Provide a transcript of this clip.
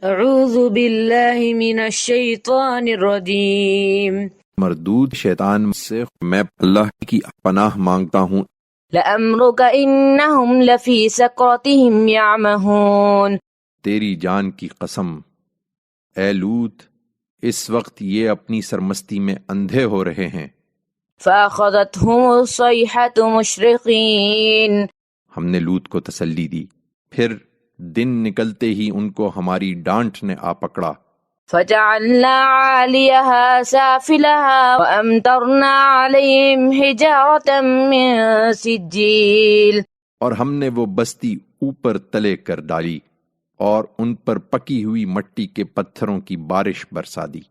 اعوذ باللہ من الشیطان الرجیم مردود شیطان سے میں اللہ کی پناہ مانگتا ہوں۔ لَأَمْرُكَ إِنَّهُمْ لَفِي سَكْرَتِهِمْ يَعْمَهُونَ تیری جان کی قسم اے لوط، اس وقت یہ اپنی سرمستی میں اندھے ہو رہے ہیں۔ فَأَخَذَتْهُمُ الصَّيْحَةُ مُشْرِقِينَ ہم نے لوط کو تسلی دی، پھر دن نکلتے ہی ان کو ہماری ڈانٹ نے آ پکڑا۔ فَجَعَلْنَا عَالِيَهَا سَافِلَهَا وَأَمْطَرْنَا عَلَيْهِمْ حِجَارَةً مِّن سِجِّيلٍ، اور ہم نے وہ بستی اوپر تلے کر ڈالی اور ان پر پکی ہوئی مٹی کے پتھروں کی بارش برسا دی۔